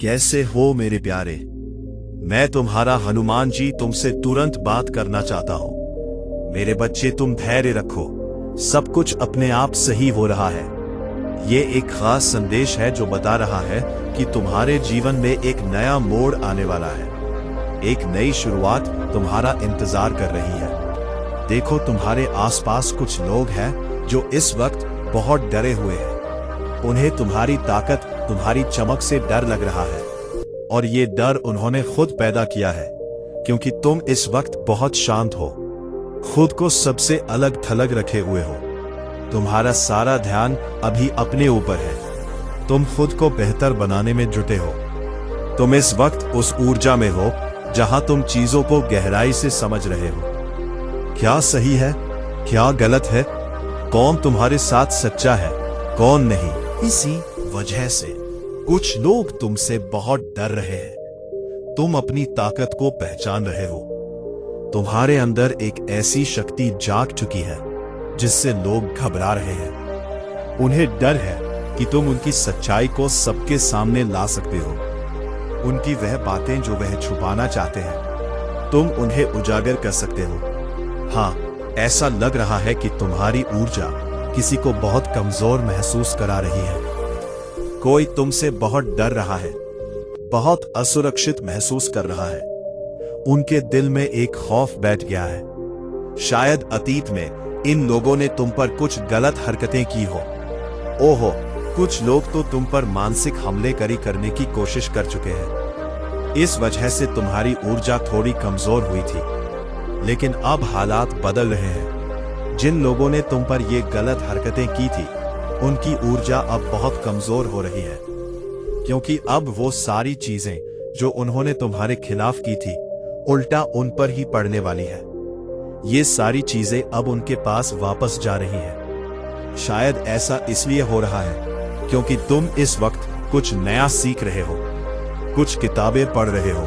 कैसे हो मेरे प्यारे। मैं तुम्हारा हनुमान जी तुमसे तुरंत बात करना चाहता हूं। मेरे बच्चे तुम धैर्य रखो, सब कुछ अपने आप सही हो रहा है। ये एक खास संदेश है जो बता रहा है कि तुम्हारे जीवन में एक नया मोड़ आने वाला है। एक नई शुरुआत तुम्हारा इंतजार कर रही है। देखो तुम्हारे आसपास कुछ लोग हैं जो इस वक्त बहुत डरे हुए हैं। उन्हें तुम्हारी ताकत, तुम्हारी चमक से डर लग रहा है और ये डर उन्होंने खुद पैदा किया है, क्योंकि तुम इस वक्त बहुत शांत हो, खुद को सबसे अलग थलग रखे हुए हो। तुम्हारा सारा ध्यान अभी अपने ऊपर है। तुम खुद को बेहतर बनाने में जुटे हो। तुम इस वक्त उस ऊर्जा में हो जहां तुम चीजों को गहराई से समझ रहे हो। क्या सही है, क्या गलत है, कौन तुम्हारे साथ सच्चा है, कौन नहीं। इसी वजह से कुछ लोग तुमसे बहुत डर रहे हैं। तुम अपनी ताकत को पहचान रहे हो। तुम्हारे अंदर एक ऐसी शक्ति जाग चुकी है जिससे लोग घबरा रहे हैं। उन्हें डर है कि तुम उनकी सच्चाई को सबके सामने ला सकते हो। उनकी वह बातें जो वह छुपाना चाहते हैं, तुम उन्हें उजागर कर सकते हो। हाँ, ऐसा लग रहा है कि तुम्हारी ऊर्जा किसी को बहुत कमजोर महसूस करा रही है। कोई तुमसे बहुत डर रहा है, बहुत असुरक्षित महसूस कर रहा है। उनके दिल में एक खौफ बैठ गया है। शायद अतीत में इन लोगों ने तुम पर कुछ गलत हरकतें की हो। ओहो, कुछ लोग तो तुम पर मानसिक हमले करने की कोशिश कर चुके हैं। इस वजह से तुम्हारी ऊर्जा थोड़ी कमजोर हुई थी, लेकिन अब हालात बदल रहे हैं। जिन लोगों ने तुम पर ये गलत हरकतें की थी, उनकी ऊर्जा अब बहुत कमजोर हो रही है, क्योंकि अब वो सारी चीजें जो उन्होंने तुम्हारे खिलाफ की थी, उल्टा उन पर ही पड़ने वाली है। ये सारी चीजें अब उनके पास वापस जा रही हैं। शायद ऐसा इसलिए हो रहा है क्योंकि तुम इस वक्त कुछ नया सीख रहे हो, कुछ किताबें पढ़ रहे हो,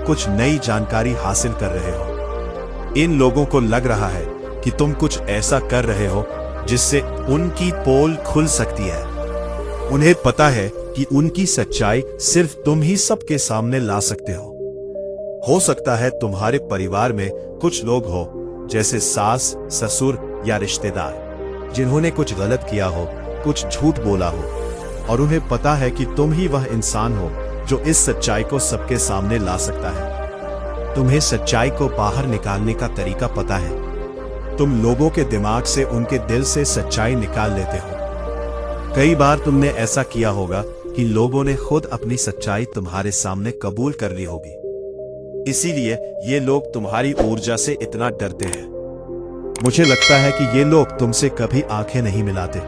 कुछ नई जानकारी हासिल कर रहे हो। इन लोगों को लग रहा है कि तुम कुछ ऐसा कर रहे हो जिससे उनकी पोल खुल सकती है। उन्हें पता है कि उनकी सच्चाई सिर्फ तुम ही सबके सामने ला सकते हो सकता है तुम्हारे परिवार में कुछ लोग हो, जैसे सास, ससुर या रिश्तेदार, जिन्होंने कुछ गलत किया हो, कुछ झूठ बोला हो, और उन्हें पता है कि तुम ही वह इंसान हो जो इस सच्चाई को सबके सामने ला सकता है। तुम्हें सच्चाई को बाहर निकालने का तरीका पता है। तुम लोगों के दिमाग से, उनके दिल से सच्चाई निकाल लेते हो। कई बार तुमने ऐसा किया होगा कि लोगों ने खुद अपनी सच्चाई तुम्हारे सामने कबूल कर ली होगी। इसीलिए ये लोग तुम्हारी ऊर्जा से इतना डरते हैं। मुझे लगता है कि ये लोग तुमसे कभी आंखें नहीं मिलाते।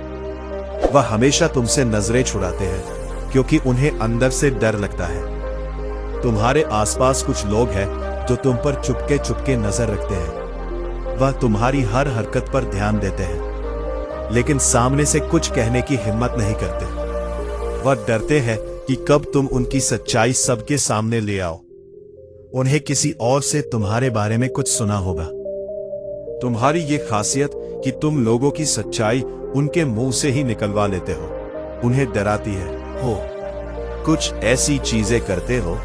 वह हमेशा तुमसे नजरें छुड़ाते हैं क्योंकि उन्हें अंदर से डर लगता है। तुम्हारे आसपास कुछ लोग हैं जो तुम पर चुपके चुपके नजर रखते हैं। वह तुम्हारी हर हरकत पर ध्यान देते हैं, लेकिन सामने से कुछ कहने की हिम्मत नहीं करते। वह डरते हैं कि कब तुम उनकी सच्चाई सबके सामने ले आओ। उन्हें किसी और से तुम्हारे बारे में कुछ सुना होगा। तुम्हारी ये खासियत कि तुम लोगों की सच्चाई उनके मुंह से ही निकलवा लेते हो, उन्हें डराती है। कुछ ऐसी चीजें करते हो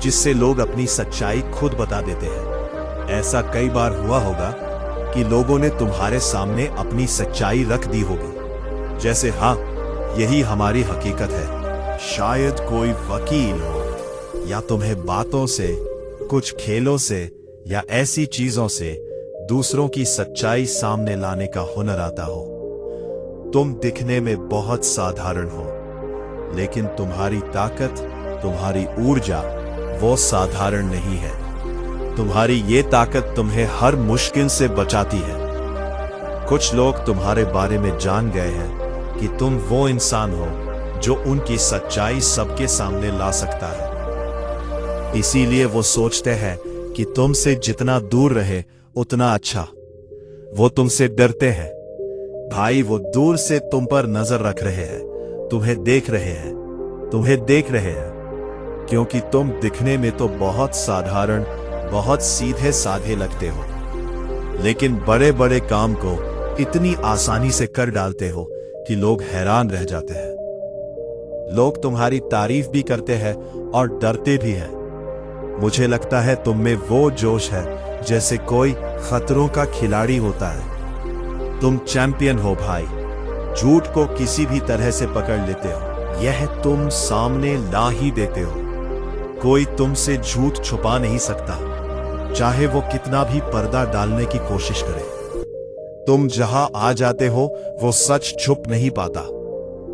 जिससे लोग अपनी सच्चाई खुद बता देते हैं। ऐसा कई बार हुआ होगा कि लोगों ने तुम्हारे सामने अपनी सच्चाई रख दी होगी, जैसे हाँ, यही हमारी हकीकत है। शायद कोई वकील हो, या तुम्हें बातों से, कुछ खेलों से या ऐसी चीजों से दूसरों की सच्चाई सामने लाने का हुनर आता हो। तुम दिखने में बहुत साधारण हो, लेकिन तुम्हारी ताकत, तुम्हारी ऊर्जा वो साधारण नहीं है। तुम्हारी ये ताकत तुम्हें हर मुश्किल से बचाती है। कुछ लोग तुम्हारे बारे में जान गए हैं कि तुम वो इंसान हो जो उनकी सच्चाई सबके सामने ला सकता है। इसीलिए वो सोचते हैं कि तुमसे जितना दूर रहे उतना अच्छा। वो तुमसे डरते हैं। भाई, वो दूर से तुम पर नजर रख रहे हैं, तुम्हें देख रहे हैं, क्योंकि तुम दिखने में तो बहुत साधारण, बहुत सीधे साधे लगते हो, लेकिन बड़े बड़े काम को इतनी आसानी से कर डालते हो कि लोग हैरान रह जाते हैं। लोग तुम्हारी तारीफ भी करते हैं और डरते भी हैं। मुझे लगता है तुम में वो जोश है जैसे कोई खतरों का खिलाड़ी होता है। तुम चैंपियन हो भाई, झूठ को किसी भी तरह से पकड़ लेते हो, यह तुम सामने ला ही देते हो। कोई तुमसे झूठ छुपा नहीं सकता, चाहे वो कितना भी पर्दा डालने की कोशिश करे। तुम जहां आ जाते हो वो सच छुप नहीं पाता।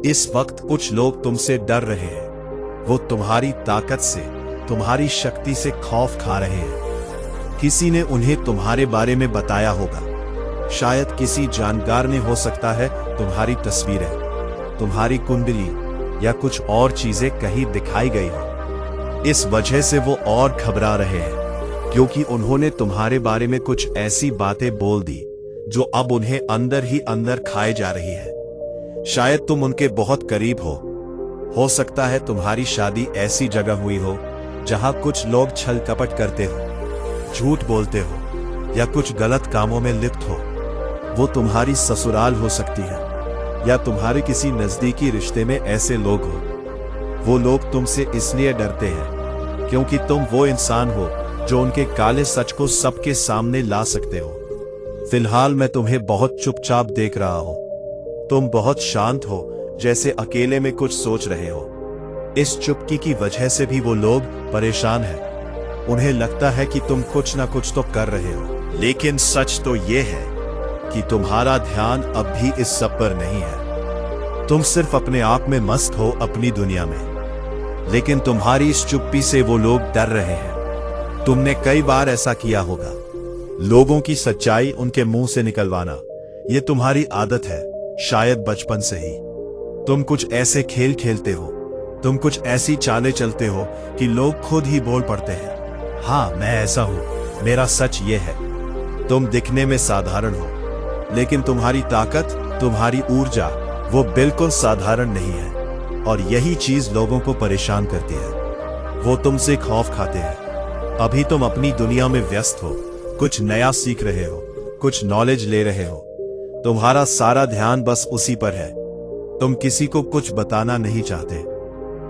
इस वक्त कुछ लोग तुमसे डर रहे हैं, वो तुम्हारी ताकत से, तुम्हारी शक्ति से खौफ खा रहे हैं। किसी ने उन्हें तुम्हारे बारे में बताया होगा, शायद किसी जानकार ने, हो सकता है तुम्हारी तस्वीरें, तुम्हारी कुंडली या कुछ और चीजें कहीं दिखाई गई हो। इस वजह से वो और घबरा रहे हैं, क्योंकि उन्होंने तुम्हारे बारे में कुछ ऐसी बातें बोल दी जो अब उन्हें अंदर ही अंदर खाए जा रही है। शायद तुम उनके बहुत करीब हो सकता है तुम्हारी शादी ऐसी जगह हुई हो जहां कुछ लोग छल कपट करते हो, झूठ बोलते हो या कुछ गलत कामों में लिप्त हो। वो तुम्हारी ससुराल हो सकती है या तुम्हारे किसी नजदीकी रिश्ते में ऐसे लोग हो। वो लोग तुमसे इसलिए डरते हैं क्योंकि तुम वो इंसान हो जो उनके काले सच को सबके सामने ला सकते हो। फिलहाल मैं तुम्हें बहुत चुपचाप देख रहा हूं। तुम बहुत शांत हो, जैसे अकेले में कुछ सोच रहे हो। इस चुप्पी की वजह से भी वो लोग परेशान हैं। उन्हें लगता है कि तुम कुछ ना कुछ तो कर रहे हो, लेकिन सच तो ये है कि तुम्हारा ध्यान अब भी इस सब पर नहीं है। तुम सिर्फ अपने आप में मस्त हो, अपनी दुनिया में। लेकिन तुम्हारी इस चुप्पी से वो लोग डर रहे हैं। तुमने कई बार ऐसा किया होगा, लोगों की सच्चाई उनके मुंह से निकलवाना। ये तुम्हारी आदत है, शायद बचपन से ही। तुम कुछ ऐसे खेल खेलते हो, तुम कुछ ऐसी चालें चलते हो कि लोग खुद ही बोल पड़ते हैं, हाँ मैं ऐसा हूं, मेरा सच ये है। तुम दिखने में साधारण हो, लेकिन तुम्हारी ताकत, तुम्हारी ऊर्जा वो बिल्कुल साधारण नहीं है। और यही चीज लोगों को परेशान करती है। वो तुमसे खौफ खाते हैं। अभी तुम अपनी दुनिया में व्यस्त हो, कुछ नया सीख रहे हो, कुछ नॉलेज ले रहे हो। तुम्हारा सारा ध्यान बस उसी पर है। तुम किसी को कुछ बताना नहीं चाहते,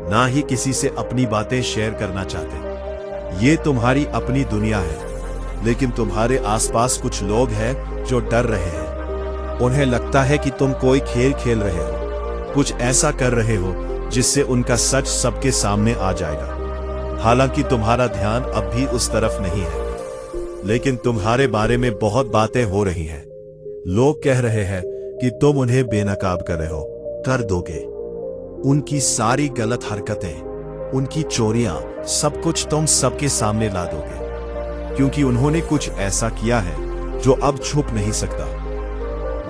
ना ही किसी से अपनी बातें शेयर करना चाहते। ये तुम्हारी अपनी दुनिया है, लेकिन तुम्हारे आसपास कुछ लोग हैं जो डर रहे हैं। उन्हें लगता है कि तुम कोई खेल खेल रहे हो, कुछ ऐसा कर रहे हो जिससे उनका सच सबके सामने आ जाएगा। हालांकि तुम्हारा ध्यान अब भी उस तरफ नहीं है, लेकिन तुम्हारे बारे में बहुत बातें हो रही हैं। लोग कह रहे हैं कि तुम उन्हें बेनकाब कर रहे हो, कर दोगे। उनकी सारी गलत हरकतें, उनकी चोरियां, सब कुछ तुम सबके सामने ला दोगे, क्योंकि उन्होंने कुछ ऐसा किया है जो अब छुप नहीं सकता।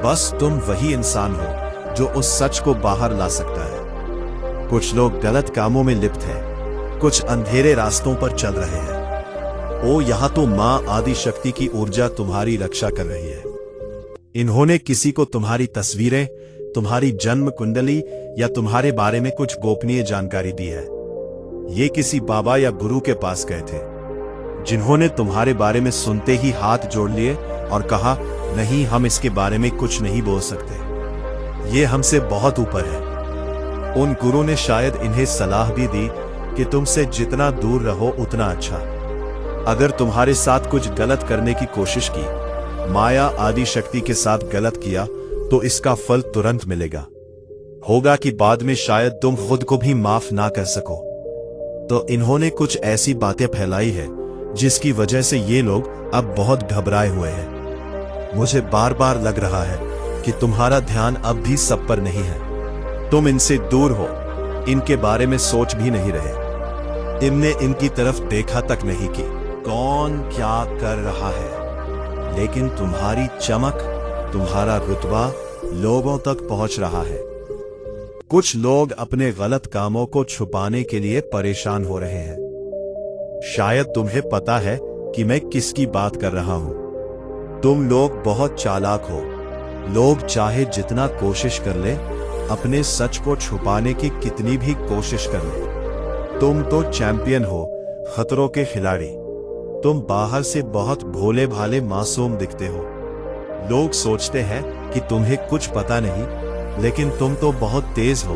बस तुम वही इंसान हो जो उस सच को बाहर ला सकता है। कुछ लोग गलत कामों में लिप्त हैं, कुछ अंधेरे रास्तों पर चल रहे हैं। ओ, यहां तो मां आदि शक्ति की ऊर्जा तुम्हारी रक्षा कर रही है। इन्होंने किसी को तुम्हारी तस्वीरें, तुम्हारी जन्म कुंडली या तुम्हारे बारे में कुछ गोपनीय जानकारी दी है। ये किसी बाबा या गुरु के पास गए थे, जिन्होंने तुम्हारे बारे में सुनते ही हाथ जोड़ लिए और कहा, नहीं हम इसके बारे में कुछ नहीं बोल सकते, ये हमसे बहुत ऊपर है। उन गुरु ने शायद इन्हें सलाह भी दी कि तुमसे जितना दूर रहो उतना अच्छा। अगर तुम्हारे साथ कुछ गलत करने की कोशिश की, माया आदि शक्ति के साथ गलत किया, तो इसका फल तुरंत मिलेगा। होगा कि बाद में शायद तुम खुद को भी माफ ना कर सको। तो इन्होंने कुछ ऐसी बातें फैलाई है जिसकी वजह से ये लोग अब बहुत घबराए हुए हैं। मुझे बार बार लग रहा है कि तुम्हारा ध्यान अब भी सब पर नहीं है। तुम इनसे दूर हो, इनके बारे में सोच भी नहीं रहे। इनने इनकी तरफ देखा तक नहीं कि कौन क्या कर रहा है। लेकिन तुम्हारी चमक, तुम्हारा रुतबा लोगों तक पहुंच रहा है। कुछ लोग अपने गलत कामों को छुपाने के लिए परेशान हो रहे हैं। शायद तुम्हें पता है कि मैं किसकी बात कर रहा हूं। तुम लोग बहुत चालाक हो। लोग चाहे जितना कोशिश कर ले, अपने सच को छुपाने की कितनी भी कोशिश कर ले। तुम तो चैंपियन हो, खतरों के खिलाड़ी। तुम बाहर से बहुत भोले भाले मासूम दिखते हो। लोग सोचते हैं कि तुम्हें कुछ पता नहीं, लेकिन तुम तो बहुत तेज हो।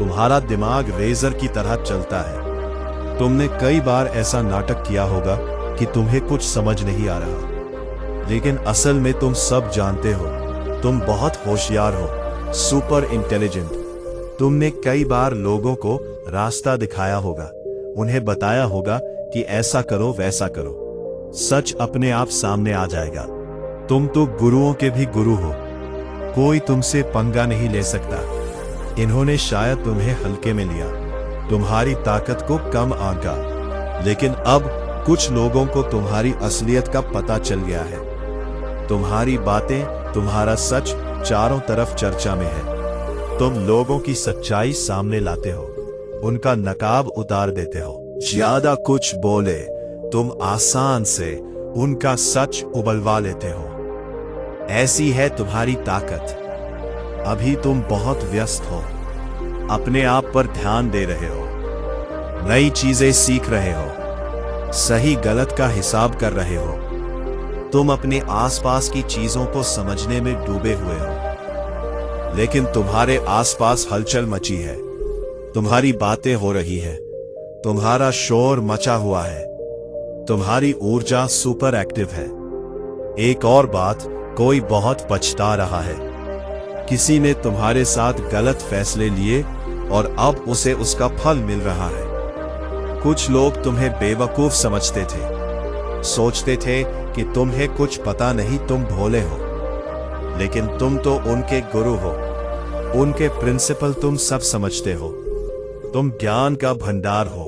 तुम्हारा दिमाग रेजर की तरह चलता है। तुमने कई बार ऐसा नाटक किया होगा कि तुम्हें कुछ समझ नहीं आ रहा, लेकिन असल में तुम सब जानते हो। तुम बहुत होशियार हो, सुपर इंटेलिजेंट। तुमने कई बार लोगों को रास्ता दिखाया होगा, उन्हें बताया होगा कि ऐसा करो वैसा करो। सच अपने आप सामने आ जाएगा। तुम तो गुरुओं के भी गुरु हो, कोई तुमसे पंगा नहीं ले सकता। इन्होंने शायद तुम्हें हल्के में लिया, तुम्हारी ताकत को कम आंका, लेकिन अब कुछ लोगों को तुम्हारी असलियत का पता चल गया है। तुम्हारी बातें, तुम्हारा सच चारों तरफ चर्चा में है। तुम लोगों की सच्चाई सामने लाते हो, उनका नकाब उतार देते हो। ज्यादा कुछ बोले तुम आसान से उनका सच उबलवा लेते हो। ऐसी है तुम्हारी ताकत। अभी तुम बहुत व्यस्त हो, अपने आप पर ध्यान दे रहे हो, नई चीजें सीख रहे हो, सही गलत का हिसाब कर रहे हो। तुम अपने आसपास की चीजों को समझने में डूबे हुए हो, लेकिन तुम्हारे आसपास हलचल मची है, तुम्हारी बातें हो रही है, तुम्हारा शोर मचा हुआ है, तुम्हारी ऊर्जा सुपर एक्टिव है। एक और बात, कोई बहुत पछता रहा है। किसी ने तुम्हारे साथ गलत फैसले लिए और अब उसे उसका फल मिल रहा है। कुछ लोग तुम्हें बेवकूफ समझते थे, सोचते थे कि तुम्हें कुछ पता नहीं, तुम भोले हो, लेकिन तुम तो उनके गुरु हो। उनके प्रिंसिपल तुम सब समझते हो। तुम ज्ञान का भंडार हो।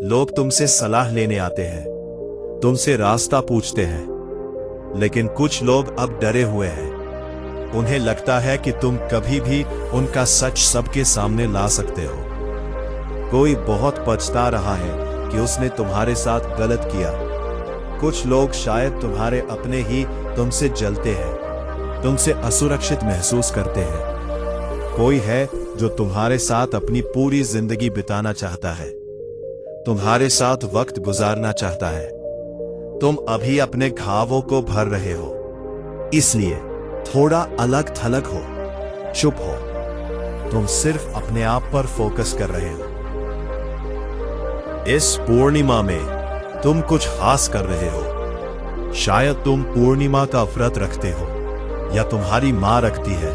लोग तुमसे सलाह लेने आते हैं, तुमसे रास्ता पूछते हैं, लेकिन कुछ लोग अब डरे हुए हैं। उन्हें लगता है कि तुम कभी भी उनका सच सबके सामने ला सकते हो। कोई बहुत पछता रहा है कि उसने तुम्हारे साथ गलत किया। कुछ लोग शायद तुम्हारे अपने ही तुमसे जलते हैं, तुमसे असुरक्षित महसूस करते हैं। कोई है जो तुम्हारे साथ अपनी पूरी जिंदगी बिताना चाहता है, तुम्हारे साथ वक्त गुजारना चाहता है। तुम अभी अपने घावों को भर रहे हो, इसलिए थोड़ा अलग थलग हो, चुप हो। तुम सिर्फ अपने आप पर फोकस कर रहे हो। इस पूर्णिमा में तुम कुछ खास कर रहे हो। शायद तुम पूर्णिमा का व्रत रखते हो, या तुम्हारी मां रखती है।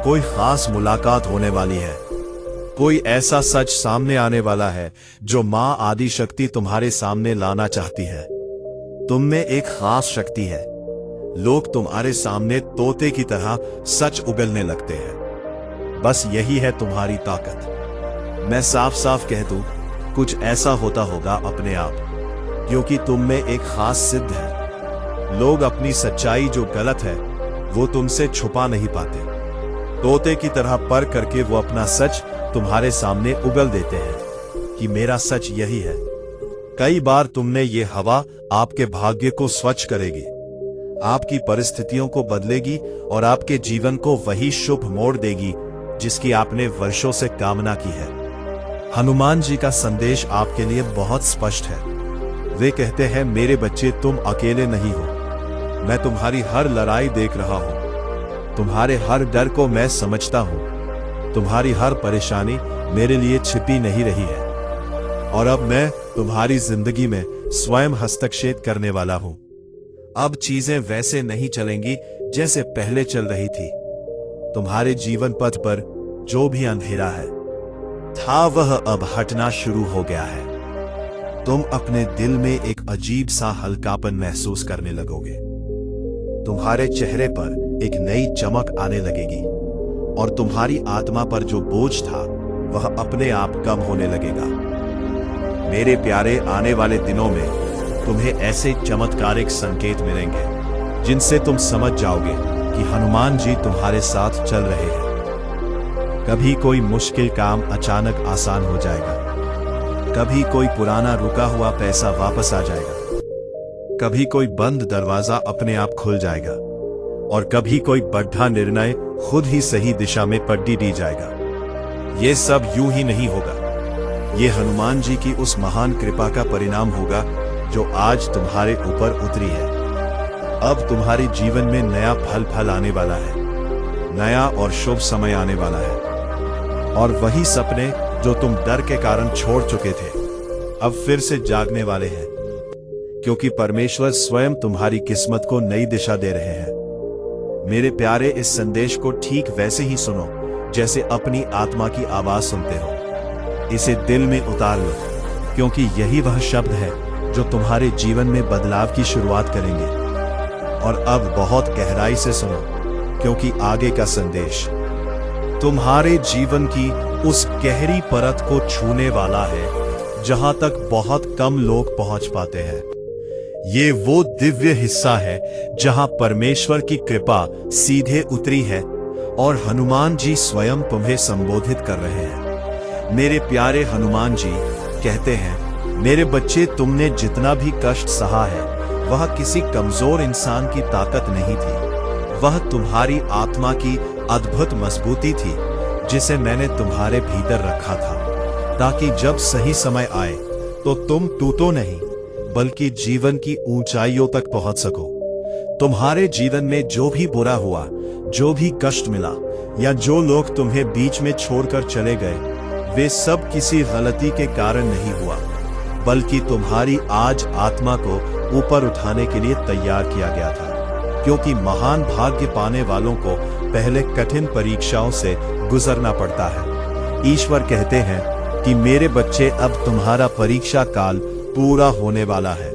कोई खास मुलाकात होने वाली है, कोई ऐसा सच सामने आने वाला है जो मां आदि शक्ति तुम्हारे सामने लाना चाहती है। तुम में एक खास शक्ति है। लोग तुम्हारे सामने तोते की तरह सच उगलने लगते हैं। बस यही है तुम्हारी ताकत। मैं साफ साफ कह दूं, कुछ ऐसा होता होगा अपने आप, क्योंकि तुम में एक खास सिद्ध है। लोग अपनी सच्चाई जो गलत है वो तुमसे छुपा नहीं पाते। तोते की तरह पर करके वो अपना सच तुम्हारे सामने उगल देते हैं कि मेरा सच यही है। कई बार तुमने ये हवा आपके भाग्य को स्वच्छ करेगी, आपकी परिस्थितियों को बदलेगी और आपके जीवन को वही शुभ मोड़ देगी जिसकी आपने वर्षों से कामना की है। हनुमान जी का संदेश आपके लिए बहुत स्पष्ट है। वे कहते हैं, मेरे बच्चे तुम अकेले नहीं हो। मैं तुम्हारी हर लड़ाई देख रहा हूं, तुम्हारे हर डर को मैं समझता हूं। तुम्हारी हर परेशानी मेरे लिए छिपी नहीं रही है, और अब मैं तुम्हारी जिंदगी में स्वयं हस्तक्षेप करने वाला हूं। अब चीजें वैसे नहीं चलेंगी जैसे पहले चल रही थी। तुम्हारे जीवन पथ पर जो भी अंधेरा है था, वह अब हटना शुरू हो गया है। तुम अपने दिल में एक अजीब सा हल्कापन महसूस करने लगोगे। तुम्हारे चेहरे पर एक नई चमक आने लगेगी, और तुम्हारी आत्मा पर जो बोझ था वह अपने आप कम होने लगेगा। मेरे प्यारे, आने वाले दिनों में तुम्हें ऐसे चमत्कारिक संकेत मिलेंगे जिनसे तुम समझ जाओगे कि हनुमान जी तुम्हारे साथ चल रहे हैं। कभी कोई मुश्किल काम अचानक आसान हो जाएगा, कभी कोई पुराना रुका हुआ पैसा वापस आ जाएगा, कभी कोई बंद दरवाजा अपने आप खुल जाएगा, और कभी कोई बड़ा निर्णय खुद ही सही दिशा में पलटी दी जाएगा। ये सब यूं ही नहीं होगा। ये हनुमान जी की उस महान कृपा का परिणाम होगा जो आज तुम्हारे ऊपर उतरी है। अब तुम्हारे जीवन में नया फल आने वाला है, नया और शुभ समय आने वाला है। और वही सपने जो तुम डर के कारण छोड़ चुके थे अब फिर से जागने वाले हैं, क्योंकि परमेश्वर स्वयं तुम्हारी किस्मत को नई दिशा दे रहे हैं। मेरे प्यारे, इस संदेश को ठीक वैसे ही सुनो जैसे अपनी आत्मा की आवाज सुनते हो। इसे दिल में उतार लो, क्योंकि यही वह शब्द है जो तुम्हारे जीवन में बदलाव की शुरुआत करेंगे। और अब बहुत गहराई से सुनो, क्योंकि आगे का संदेश तुम्हारे जीवन की उस गहरी परत को छूने वाला है जहां तक बहुत कम लोग पहुंच पाते हैं। ये वो दिव्य हिस्सा है जहां परमेश्वर की कृपा सीधे उतरी है और हनुमान जी स्वयं तुम्हें संबोधित कर रहे हैं। मेरे प्यारे हनुमान जी कहते हैं, मेरे बच्चे, तुमने जितना भी कष्ट सहा है वह किसी कमजोर इंसान की ताकत नहीं थी, वह तुम्हारी आत्मा की अद्भुत मजबूती थी जिसे मैंने तुम्हारे भीतर रखा था, ताकि जब सही समय आए तो तुम टूटो नहीं बल्कि जीवन की ऊंचाइयों तक पहुंच सको। तुम्हारे जीवन में जो भी बुरा हुआ, जो भी कष्ट मिला या जो लोग तुम्हें बीच में छोड़कर चले गए, वे सब किसी गलती के कारण नहीं हुआ, बल्कि तुम्हारी आज आत्मा को ऊपर उठाने के लिए तैयार किया गया था। क्योंकि महान भाग्य पाने वालों को पहले कठिन परीक्षाओं से गुजरना पड़ता है। ईश्वर कहते हैं कि मेरे बच्चे, अब तुम्हारा परीक्षा काल पूरा होने वाला है।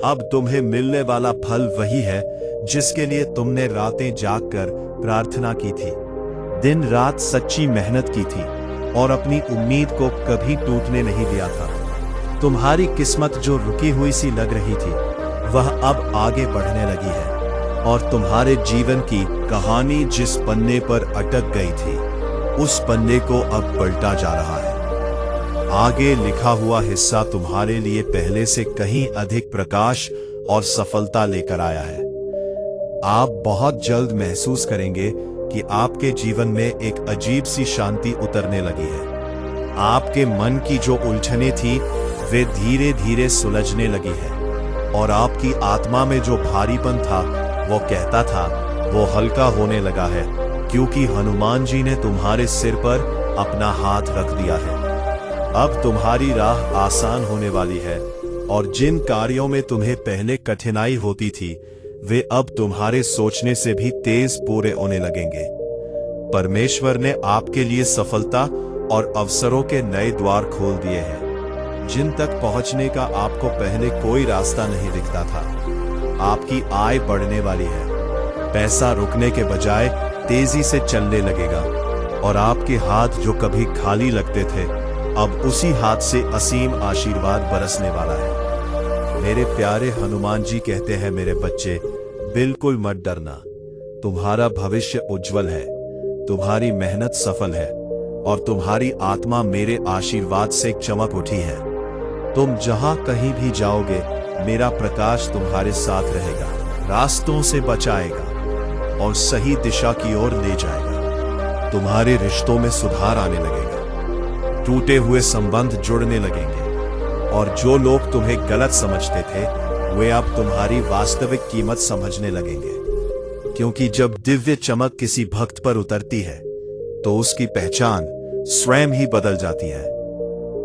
अब तुम्हें मिलने वाला फल वही है जिसके लिए तुमने रातें जागकर प्रार्थना की थी, दिन रात सच्ची मेहनत की थी और अपनी उम्मीद को कभी टूटने नहीं दिया था। तुम्हारी किस्मत जो रुकी हुई सी लग रही थी, वह अब आगे बढ़ने लगी है और तुम्हारे जीवन की कहानी जिस पन्ने पर अटक गई थी, उस पन्ने को अब पलटा जा रहा है। आगे लिखा हुआ हिस्सा तुम्हारे लिए पहले से कहीं अधिक प्रकाश और सफलता लेकर आया है। आप बहुत जल्द महसूस करेंगे कि आपके जीवन में एक अजीब सी शांति उतरने लगी है। आपके मन की जो उलझनें थी, वे धीरे धीरे सुलझने लगी है और आपकी आत्मा में जो भारीपन था, वो कहता था, वो हल्का होने लगा है, क्योंकि हनुमान जी ने तुम्हारे सिर पर अपना हाथ रख दिया है। अब तुम्हारी राह आसान होने वाली है और जिन कार्यों में तुम्हें पहले कठिनाई होती थी, वे अब तुम्हारे सोचने से भी तेज पूरे होने लगेंगे। परमेश्वर ने आपके लिए सफलता और अवसरों के नए द्वार खोल दिए हैं, जिन तक पहुंचने का आपको पहले कोई रास्ता नहीं दिखता था। आपकी आय बढ़ने वाली है, पैसा रुकने के बजाय तेजी से चलने लगेगा और आपके हाथ जो कभी खाली लगते थे, अब उसी हाथ से असीम आशीर्वाद बरसने वाला है। मेरे प्यारे हनुमान जी कहते हैं, मेरे बच्चे, बिल्कुल मत डरना। तुम्हारा भविष्य उज्जवल है, तुम्हारी मेहनत सफल है और तुम्हारी आत्मा मेरे आशीर्वाद से चमक उठी है। तुम जहां कहीं भी जाओगे, मेरा प्रकाश तुम्हारे साथ रहेगा, रास्तों से बचाएगा और सही दिशा की ओर ले जाएगा। तुम्हारे रिश्तों में सुधार आने लगेगा, टूटे हुए संबंध जुड़ने लगेंगे और जो लोग तुम्हें गलत समझते थे, वे अब तुम्हारी वास्तविक कीमत समझने लगेंगे। क्योंकि जब दिव्य चमक किसी भक्त पर उतरती है, तो उसकी पहचान स्वयं ही बदल जाती है।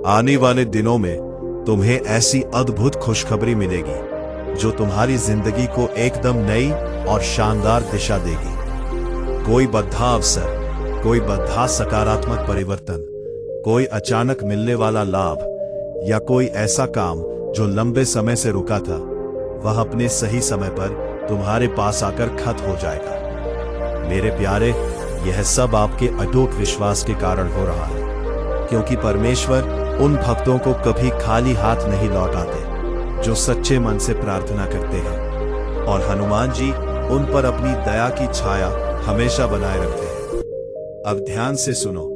आने वाले दिनों में तुम्हें ऐसी अद्भुत खुशखबरी मिलेगी जो तुम्हारी जिंदगी को एकदम नई और शानदार दिशा देगी। कोई बद्धा अवसर, कोई बद्धा सकारात्मक परिवर्तन, कोई अचानक मिलने वाला लाभ या कोई ऐसा काम जो लंबे समय से रुका था, वह अपने सही समय पर तुम्हारे पास आकर खत्म हो जाएगा। मेरे प्यारे, यह सब आपके अटूट विश्वास के कारण हो रहा है, क्योंकि परमेश्वर उन भक्तों को कभी खाली हाथ नहीं लौटाते जो सच्चे मन से प्रार्थना करते हैं, और हनुमान जी उन पर अपनी दया की छाया हमेशा बनाए रखते हैं। अब ध्यान से सुनो,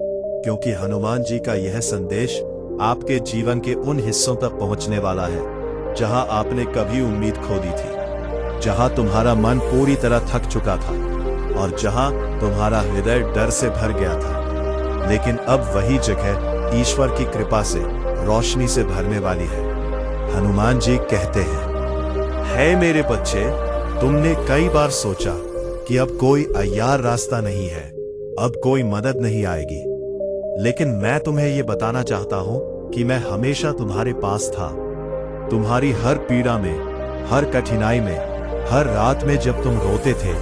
क्योंकि हनुमान जी का यह संदेश आपके जीवन के उन हिस्सों तक पहुंचने वाला है जहां आपने कभी उम्मीद खो दी थी, जहां तुम्हारा मन पूरी तरह थक चुका था और जहां तुम्हारा हृदय डर से भर गया था। लेकिन अब वही जगह ईश्वर की कृपा से रोशनी से भरने वाली है। हनुमान जी कहते हैं, हे मेरे बच्चे, तुमने कई बार सोचा कि अब कोई अय्यार रास्ता नहीं है, अब कोई मदद नहीं आएगी। लेकिन मैं तुम्हें ये बताना चाहता हूं कि मैं हमेशा तुम्हारे पास था। तुम्हारी हर पीड़ा में, हर कठिनाई में, हर रात में जब तुम रोते थे,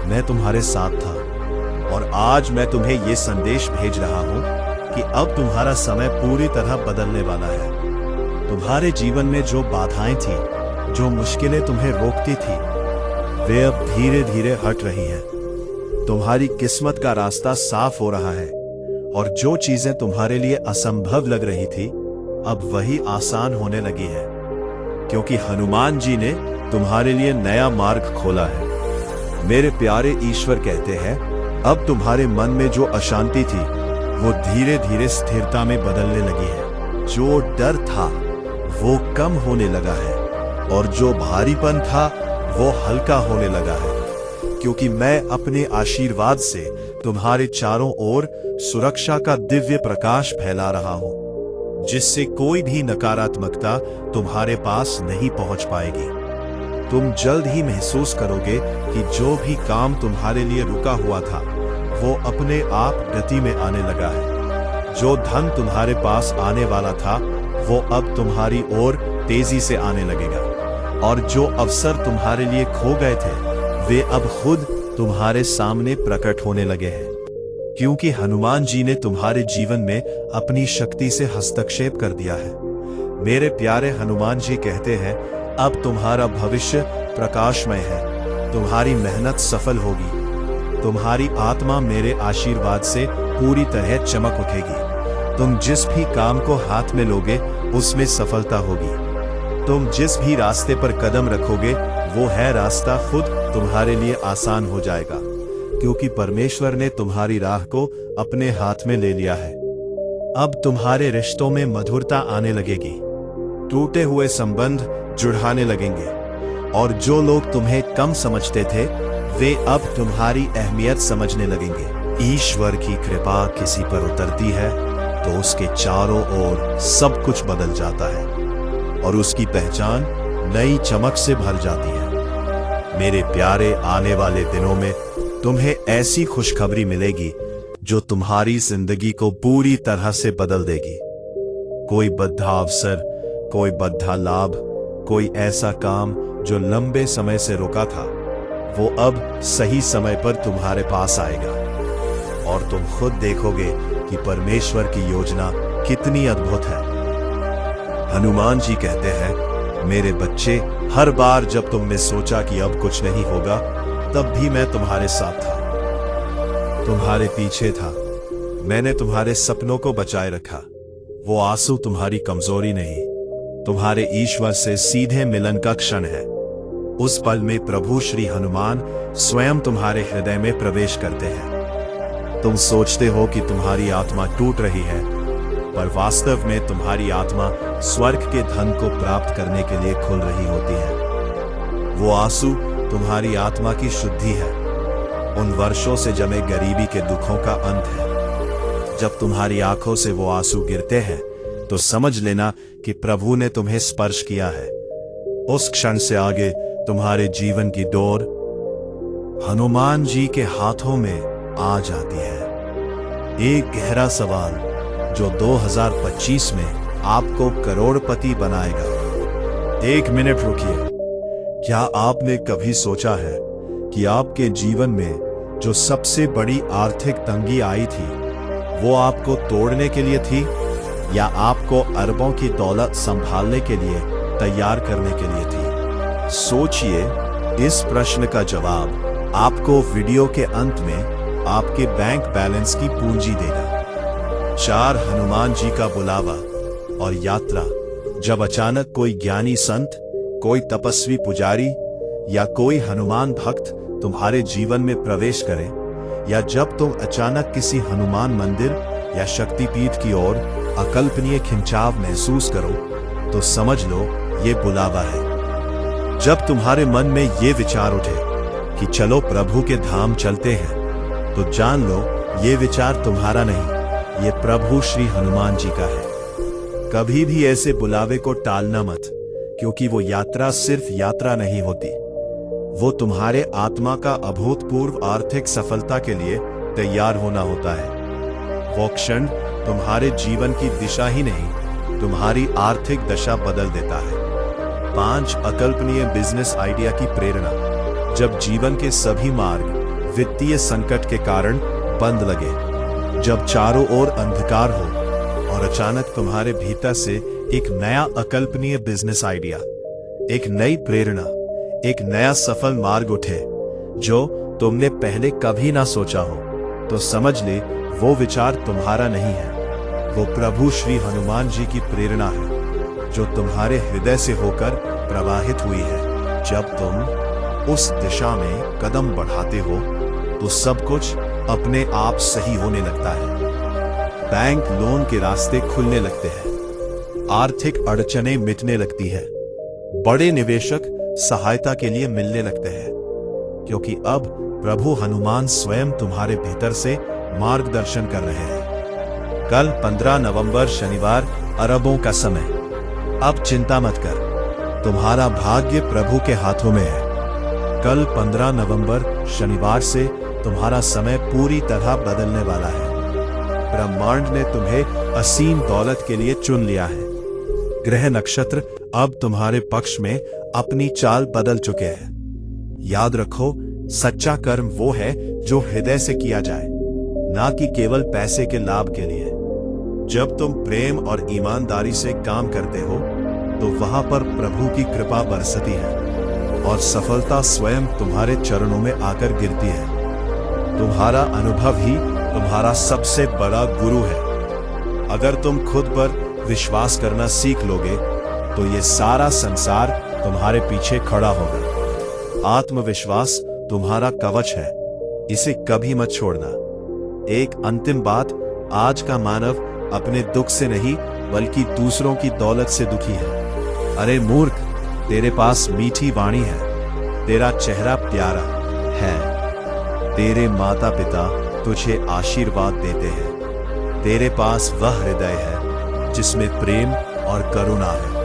मैं तुम्हारे साथ था। और आज मैं तुम्हें ये संदेश भेज रहा हूं कि अब तुम्हारा समय पूरी तरह बदलने वाला है। तुम्हारे जीवन में जो बाधाएं थी, जो मुश्किलें तुम्हें रोकती थी, वे अब धीरे धीरे हट रही हैं। तुम्हारी किस्मत का रास्ता साफ हो रहा है और जो चीजें तुम्हारे लिए असंभव लग रही थी, अब वही आसान होने लगी है, क्योंकि हनुमान जी ने तुम्हारे लिए नया मार्ग खोला है। मेरे प्यारे ईश्वर कहते हैं, अब तुम्हारे मन में जो अशांति थी, वो धीरे धीरे स्थिरता में बदलने लगी है। जो डर था, वो कम होने लगा है और जो भारीपन था, वो हल्का होने लगा है, क्योंकि मैं अपने आशीर्वाद से तुम्हारे चारों ओर सुरक्षा का दिव्य प्रकाश फैला रहा हूं, जिससे कोई भी नकारात्मकता तुम्हारे पास नहीं पहुंच पाएगी। तुम जल्द ही महसूस करोगे कि जो भी काम तुम्हारे लिए रुका हुआ था, वो अपने आप गति में आने लगा है। जो धन तुम्हारे पास आने वाला था, वो अब तुम्हारी ओर तेजी से आने लगेगा, और जो अवसर तुम्हारे लिए खो गए थे, वे अब खुद तुम्हारे सामने प्रकट होने लगे हैं, क्योंकि हनुमान जी ने तुम्हारे जीवन में अपनी शक्ति से हस्तक्षेप कर दिया है। मेरे प्यारे हनुमान जी कहते हैं, अब तुम्हारा भविष्य प्रकाशमय है। तुम्हारी मेहनत सफल होगी। तुम्हारी आत्मा मेरे आशीर्वाद से पूरी तरह चमक उठेगी। तुम जिस भी काम को हाथ में लोगे, उसमें सफलता होगी। तुम जिस भी रास्ते पर कदम रखोगे, वो है रास्ता खुद तुम्हारे लिए आसान हो जाएगा, क्योंकि परमेश्वर ने तुम्हारी राह को अपने हाथ में ले लिया है। अब तुम्हारे रिश्तों में मधुरता आने लगेगी। टूटे हुए संबंध जुड़ाने लगेंगे, और जो लोग तुम्हें कम समझते थे, वे अब तुम्हारी अहमियत समझने लगेंगे। ईश्वर की कृपा किसी पर उतरती है तो उसके चारों ओर सब कुछ बदल जाता है और उसकी पहचान नई चमक से भर जाती है। मेरे प्यारे, आने वाले दिनों में तुम्हें ऐसी खुशखबरी मिलेगी जो तुम्हारी जिंदगी को पूरी तरह से बदल देगी। कोई बद्धा अवसर, कोई बद्धा लाभ, कोई ऐसा काम जो लंबे समय से रुका था, वो अब सही समय पर तुम्हारे पास आएगा, और तुम खुद देखोगे कि परमेश्वर की योजना कितनी अद्भुत है। हनुमान जी कहते हैं, मेरे बच्चे, हर बार जब तुमने सोचा कि अब कुछ नहीं होगा, तब भी मैं तुम्हारे साथ था, तुम्हारे पीछे था। मैंने तुम्हारे सपनों को बचाए रखा। वो आंसू तुम्हारी कमजोरी नहीं, तुम्हारे ईश्वर से सीधे मिलन का क्षण है। उस पल में प्रभु श्री हनुमान स्वयं तुम्हारे हृदय में प्रवेश करते हैं। तुम सोचते हो कि तुम्हारी आत्मा टूट रही है, पर वास्तव में तुम्हारी आत्मा स्वर्ग के धन को प्राप्त करने के लिए खुल रही होती है। वो आंसू तुम्हारी आत्मा की शुद्धि है, उन वर्षों से जमे गरीबी के दुखों का अंत है। जब तुम्हारी आंखों से वो आंसू गिरते हैं, तो समझ लेना कि प्रभु ने तुम्हें स्पर्श किया है। उस क्षण से आगे तुम्हारे जीवन की डोर हनुमान जी के हाथों में आ जाती है। एक गहरा सवाल जो 2025 में आपको करोड़पति बनाएगा। 1 मिनट रुकिए। क्या आपने कभी सोचा है कि आपके जीवन में जो सबसे बड़ी आर्थिक तंगी आई थी, वो आपको तोड़ने के लिए थी, या आपको अरबों की दौलत संभालने के लिए तैयार करने के लिए थी? सोचिए, इस प्रश्न का जवाब आपको वीडियो के अंत में आपके बैंक बैलेंस की पूंजी देगा। 4 हनुमान जी का बुलावा और यात्रा। जब अचानक कोई ज्ञानी संत, कोई तपस्वी पुजारी या कोई हनुमान भक्त तुम्हारे जीवन में प्रवेश करे, या जब तुम अचानक किसी हनुमान मंदिर या शक्तिपीठ की ओर अकल्पनीय खिंचाव महसूस करो, तो समझ लो ये बुलावा है। जब तुम्हारे मन में ये विचार उठे कि चलो प्रभु के धाम चलते हैं, तो जान लो ये विचार तुम्हारा नहीं, ये प्रभु श्री हनुमान जी का है। कभी भी ऐसे बुलावे को टालना मत, क्योंकि वो यात्रा सिर्फ यात्रा नहीं होती, वो तुम्हारे आत्मा का अभूतपूर्व आर्थिक सफलता के लिए तैयार होना होता है। वो क्षण तुम्हारे जीवन की दिशा ही नहीं, तुम्हारी आर्थिक दशा बदल देता है। 5 अकल्पनीय बिजनेस आइडिया की प्रेरणा। जब जीवन के सभी मार्ग वित्तीय संकट के कारण बंद लगे, जब चारों ओर अंधकार हो और अचानक तुम्हारे भीतर से एक नया अकल्पनीय बिजनेस आइडिया, एक नई प्रेरणा, एक नया सफल मार्ग उठे जो तुमने पहले कभी ना सोचा हो, तो समझ ले वो विचार तुम्हारा नहीं है, वो प्रभु श्री हनुमान जी की प्रेरणा है जो तुम्हारे हृदय से होकर प्रवाहित हुई है। जब तुम उस दिशा में कदम बढ़ाते हो तो सब कुछ अपने आप सही होने लगता है। बैंक लोन के रास्ते खुलने लगते हैं, आर्थिक अड़चनें मिटने लगती है, बड़े निवेशक सहायता के लिए मिलने लगते हैं, क्योंकि अब प्रभु हनुमान स्वयं तुम्हारे भीतर से मार्गदर्शन कर रहे हैं। कल 15 नवंबर शनिवार, अरबों का समय। अब चिंता मत कर, तुम्हारा भाग्य प्रभु के हाथों में है। कल 15 नवंबर शनिवार से तुम्हारा समय पूरी तरह बदलने वाला है। ब्रह्मांड ने तुम्हें असीम दौलत के लिए चुन लिया है। ग्रह नक्षत्र अब तुम्हारे पक्ष में अपनी चाल बदल चुके हैं। याद रखो, सच्चा कर्म वो है जो हृदय से किया जाए, ना कि केवल पैसे के लाभ के लिए। जब तुम प्रेम और ईमानदारी से काम करते हो तो वहां पर प्रभु की कृपा बरसती है और सफलता स्वयं तुम्हारे चरणों में आकर गिरती है। तुम्हारा अनुभव ही तुम्हारा सबसे बड़ा गुरु है। अगर तुम खुद पर विश्वास करना सीख लोगे तो ये सारा संसार तुम्हारे पीछे खड़ा होगा। आत्मविश्वास तुम्हारा कवच है, इसे कभी मत छोड़ना। एक अंतिम बात, आज का मानव अपने दुख से नहीं बल्कि दूसरों की दौलत से दुखी है। अरे मूर्ख, तेरे पास मीठी वाणी है, तेरा चेहरा प्यारा है, तेरे माता पिता तुझे आशीर्वाद देते हैं, तेरे पास वह हृदय है जिसमें प्रेम और करुणा है।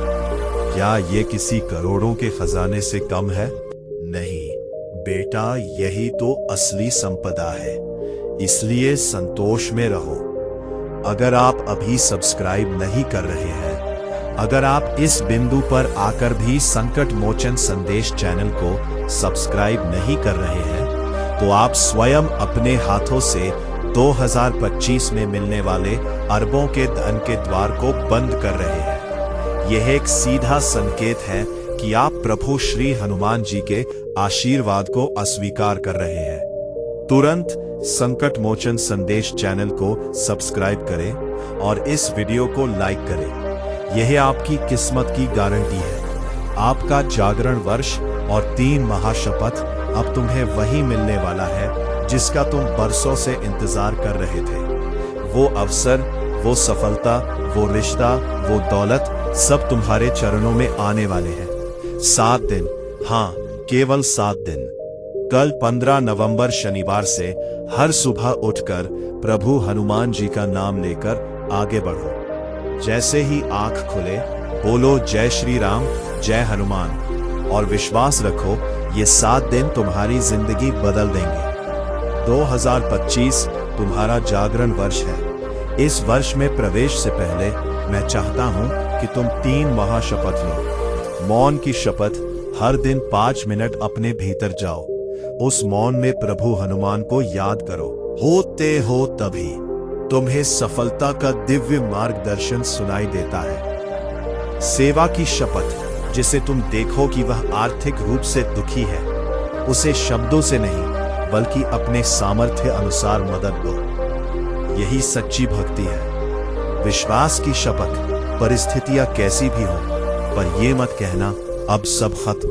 क्या ये किसी करोड़ों के खजाने से कम है? नहीं बेटा, यही तो असली संपदा है। इसलिए संतोष में रहो। अगर आप अभी सब्सक्राइब नहीं कर रहे हैं, अगर आप इस बिंदु पर आकर भी संकट मोचन संदेश चैनल को सब्सक्राइब नहीं कर रहे हैं, तो आप स्वयं अपने हाथों से 2025 में मिलने वाले अरबों के धन के द्वार को बंद कर रहे हैं। यह एक सीधा संकेत है कि आप प्रभु श्री हनुमान जी के आशीर्वाद को अस्वीकार कर रहे हैं। तुरंत संकट मोचन संदेश चैनल को सब्सक्राइब करें और इस वीडियो को लाइक करें। यह आपकी किस्मत की गारंटी है। आपका जागरण वर्ष और 3 महाशपथ अब तुम्हें वही मिलने वाला है जिसका तुम बरसों से इंतजार कर रहे थे। वो अवसर, वो सफलता, वो रिश्ता, वो दौलत सब तुम्हारे चरणों में आने वाले हैं। 7 दिन, हाँ केवल 7 दिन। कल 15 नवंबर शनिवार से हर सुबह उठकर प्रभु हनुमान जी का नाम लेकर आगे बढ़ो। जैसे ही आंख खुले बोलो जय श्री राम, जय हनुमान, और विश्वास रखो ये 7 दिन तुम्हारी जिंदगी बदल देंगे। 2025 तुम्हारा जागरण वर्ष है। इस वर्ष में प्रवेश से पहले मैं चाहता हूं कि तुम 3 महाशपथ लो। मौन की शपथ, हर दिन 5 मिनट अपने भीतर जाओ। उस मौन में प्रभु हनुमान को याद करो। होते हो तभी तुम्हें सफलता का दिव्य मार्गदर्शन सुनाई देता है। सेवा की शपथ, जिसे तुम देखो कि वह आर्थिक रूप से दुखी है, उसे शब्दों से नहीं बल्कि अपने सामर्थ्य अनुसार मदद दो। यही सच्ची भक्ति है। विश्वास की शपथ, परिस्थितियां कैसी भी हो पर यह मत कहना अब सब खत्म,